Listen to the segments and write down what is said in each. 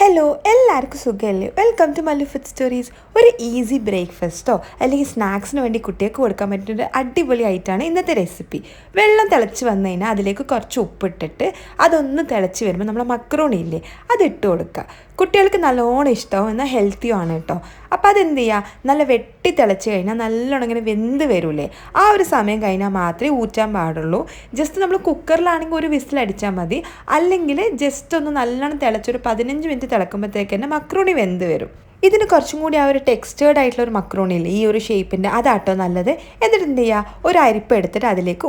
Hello എല്ലാവർക്കും സുഖമല്ലേ? Welcome to Mallu food stories. ഒരു ഈസി ബ്രേക്ക്ഫാസ്റ്റോ അല്ലെങ്കിൽ സ്നാക്സിന് വേണ്ടി കുട്ടികൾക്ക് കൊടുക്കാൻ പറ്റുന്ന ഒരു അടിപൊളി ആയിട്ടാണ് ഇന്നത്തെ റെസിപ്പി. വെള്ളം തിളച്ച് വന്നു കഴിഞ്ഞാൽ അതിലേക്ക് കുറച്ച് ഉപ്പിട്ടിട്ട് അതൊന്ന് തിളച്ച് വരുമ്പോൾ നമ്മൾ മക്രോണി ഇല്ലേ അതിട്ട് കൊടുക്കുക. കുട്ടികൾക്ക് നല്ലോണം ഇഷ്ടമാവും, എന്നാൽ ഹെൽത്തിയും ആണ് കേട്ടോ. അപ്പോൾ അതെന്ത് ചെയ്യുക, നല്ല വെട്ടി തിളച്ച് കഴിഞ്ഞാൽ നല്ലോണം ഇങ്ങനെ വെന്ത് വരൂലേ, ആ ഒരു സമയം കഴിഞ്ഞാൽ മാത്രമേ ഊറ്റാൻ പാടുള്ളൂ. ജസ്റ്റ് നമ്മൾ കുക്കറിലാണെങ്കിൽ ഒരു വിസിലടിച്ചാൽ മതി, അല്ലെങ്കിൽ ജസ്റ്റ് ഒന്ന് നല്ലോണം തിളച്ചൊരു 15 മിനിറ്റ് തിളക്കുമ്പോഴത്തേക്ക് തന്നെ മക്രോണി വെന്ത് വരും. ഇതിന് കുറച്ചും കൂടി ആ ഒരു ടെക്സ്റ്റേർഡ് ആയിട്ടുള്ള ഒരു മക്രോണി ഇല്ലേ, ഈ ഒരു ഷേപ്പിൻ്റെ, അതാട്ടോ നല്ലത്. എന്നിട്ട് എന്ത് ചെയ്യുക, ഒരു അരിപ്പ് എടുത്തിട്ട് അതിലേക്ക്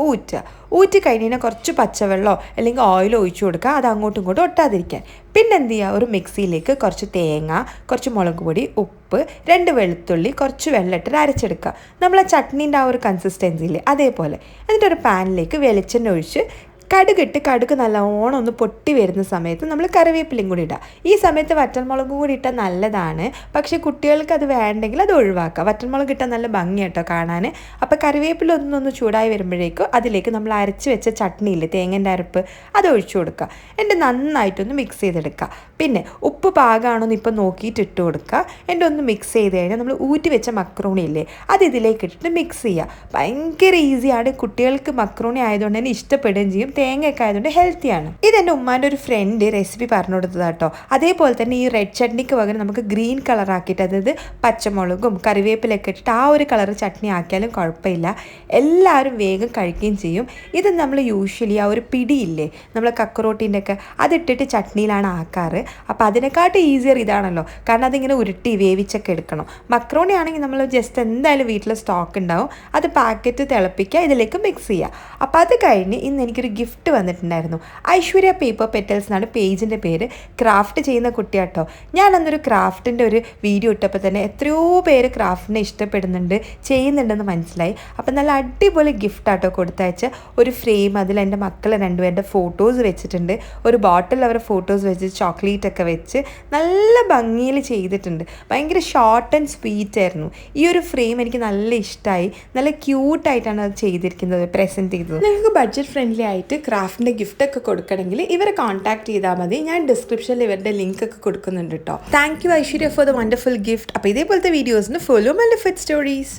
ഊറ്റി കഴിഞ്ഞാൽ കുറച്ച് പച്ചവെള്ളമോ അല്ലെങ്കിൽ ഓയിലോ ഒഴിച്ചു കൊടുക്കുക, അത് അങ്ങോട്ടും ഇങ്ങോട്ടും ഒട്ടാതിരിക്കാൻ. പിന്നെ എന്ത് ചെയ്യുക, ഒരു മിക്സിയിലേക്ക് കുറച്ച് തേങ്ങ, കുറച്ച് മുളക് പൊടി, ഉപ്പ്, 2 വെളുത്തുള്ളി, കുറച്ച് വെള്ളം ഇട്ടിട്ട് അരച്ചെടുക്കുക. നമ്മളെ ചട്നീൻ്റെ ആ ഒരു കൺസിസ്റ്റൻസി ഇല്ലേ അതേപോലെ. എന്നിട്ടൊരു പാനിലേക്ക് വെളിച്ചെണ്ണ ഒഴിച്ച് കടുക് നല്ലോണം ഒന്ന് പൊട്ടി വരുന്ന സമയത്ത് നമ്മൾ കറിവേപ്പിലയും കൂടി ഇടുക. ഈ സമയത്ത് വറ്റൽമുളകും കൂടി ഇട്ടാൽ നല്ലതാണ്, പക്ഷേ കുട്ടികൾക്ക് അത് വേണ്ടെങ്കിൽ അത് ഒഴിവാക്കുക. വറ്റൽമുളക് ഇട്ടാൽ നല്ല ഭംഗിയാട്ടോ കാണാൻ. അപ്പോൾ കറിവേപ്പില ഒന്നൊന്ന് ചൂടായി വരുമ്പോഴേക്കും അതിലേക്ക് നമ്മൾ അരച്ച് വെച്ച ചട്നി ഇല്ലേ, തേങ്ങൻ്റെ അരപ്പ്, അത് ഒഴിച്ചു കൊടുക്കുക. എന്നിട്ട് നന്നായിട്ടൊന്ന് മിക്സ് ചെയ്തെടുക്കുക. പിന്നെ ഉപ്പ് പാകമാണോന്ന് ഇപ്പം നോക്കിയിട്ട് ഇട്ട് കൊടുക്കുക. എന്നിട്ട് ഒന്ന് മിക്സ് ചെയ്ത് കഴിഞ്ഞാൽ നമ്മൾ ഊറ്റി വെച്ച മക്രോണി ഇല്ലേ അത് ഇതിലേക്ക് ഇട്ടിട്ട് മിക്സ് ചെയ്യുക. ഭയങ്കര ഈസിയാണ്, കുട്ടികൾക്ക് മക്രോണി ആയതുകൊണ്ട് തന്നെ ഇഷ്ടപ്പെടുകയും ചെയ്യും, തേങ്ങയൊക്കെ ആയതുകൊണ്ട് ഹെൽത്തിയാണ്. ഇതെൻ്റെ ഉമ്മാൻ്റെ ഒരു ഫ്രണ്ട് റെസിപ്പി പറഞ്ഞു കൊടുത്തതാട്ടോ. അതേപോലെ തന്നെ ഈ റെഡ് ചട്നിക്ക് പകരം നമുക്ക് ഗ്രീൻ കളറാക്കിയിട്ട്, അതായത് പച്ചമുളകും കറിവേപ്പിലൊക്കെ ഇട്ടിട്ട് ആ ഒരു കളർ ചട്നി ആക്കിയാലും കുഴപ്പമില്ല, എല്ലാവരും വേഗം കഴിക്കുകയും ചെയ്യും. ഇത് നമ്മൾ യൂഷ്വലി ആ ഒരു പിടിയില്ലേ നമ്മൾ കക്കറോട്ടീൻ്റെ ഒക്കെ അതിട്ടിട്ട് ചട്നിയിലാണ് ആക്കാറ്. അപ്പോൾ അതിനെക്കാട്ടും ഈസിയർ ഇതാണല്ലോ, കാരണം അതിങ്ങനെ ഉരുട്ടി വേവിച്ചൊക്കെ എടുക്കണം. മക്രോണി ആണെങ്കിൽ നമ്മൾ ജസ്റ്റ് എന്തായാലും വീട്ടിൽ സ്റ്റോക്ക് ഉണ്ടാവും, അത് പാക്കറ്റ് തിളപ്പിക്കുക, ഇതിലേക്ക് മിക്സ് ചെയ്യുക. അപ്പോൾ അത് കഴിഞ്ഞ് ഇന്ന് എനിക്കൊരു ഗിഫ്റ്റ് വന്നിട്ടുണ്ടായിരുന്നു. ഐശ്വര്യ പേപ്പർ പെറ്റൽസ് എന്നാണ് പേജിൻ്റെ പേര്. ക്രാഫ്റ്റ് ചെയ്യുന്ന കുട്ടിയാട്ടോ. ഞാൻ അന്നൊരു ക്രാഫ്റ്റിൻ്റെ ഒരു വീഡിയോ ഇട്ടപ്പോൾ തന്നെ എത്രയോ പേര് ക്രാഫ്റ്റിനെ ഇഷ്ടപ്പെടുന്നുണ്ട്, ചെയ്യുന്നുണ്ടെന്ന് മനസ്സിലായി. അപ്പം നല്ല അടിപൊളി ഗിഫ്റ്റാട്ടോ കൊടുത്തയച്ച ഒരു ഫ്രെയിം. അതിൽ എൻ്റെ മക്കൾ 2 പേരുടെ ഫോട്ടോസ് വെച്ചിട്ടുണ്ട്. ഒരു ബോട്ടിൽ അവരുടെ ഫോട്ടോസ് വെച്ച് ചോക്ലേറ്റ് ഒക്കെ വെച്ച് നല്ല ഭംഗിയിൽ ചെയ്തിട്ടുണ്ട്. ഭയങ്കര ഷോർട്ട് ആൻഡ് സ്വീറ്റ് ആയിരുന്നു. ഈ ഒരു ഫ്രെയിം എനിക്ക് നല്ല ഇഷ്ടമായി. നല്ല ക്യൂട്ടായിട്ടാണ് അത് ചെയ്തിരിക്കുന്നത്, പ്രസൻറ്റ് ചെയ്തത്. നിങ്ങൾക്ക് ബഡ്ജറ്റ് ഫ്രണ്ട്ലി ആയിട്ട് ക്രാഫ്റ്റിൻ്റെ ഗിഫ്റ്റൊക്കെ കൊടുക്കണമെങ്കിൽ ഇവരെ കോൺടാക്ട് ചെയ്താൽ മതി. ഞാൻ ഡിസ്ക്രിപ്ഷനിൽ ഇവരുടെ ലിങ്ക് ഒക്കെ കൊടുക്കുന്നുണ്ട് കേട്ടോ. Thank you Aishwarya for the wonderful gift. അപ്പോൾ ഇതേപോലത്തെ വീഡിയോസിന് ഫോളോ മല്ലു ഫുഡ് സ്റ്റോറീസ്.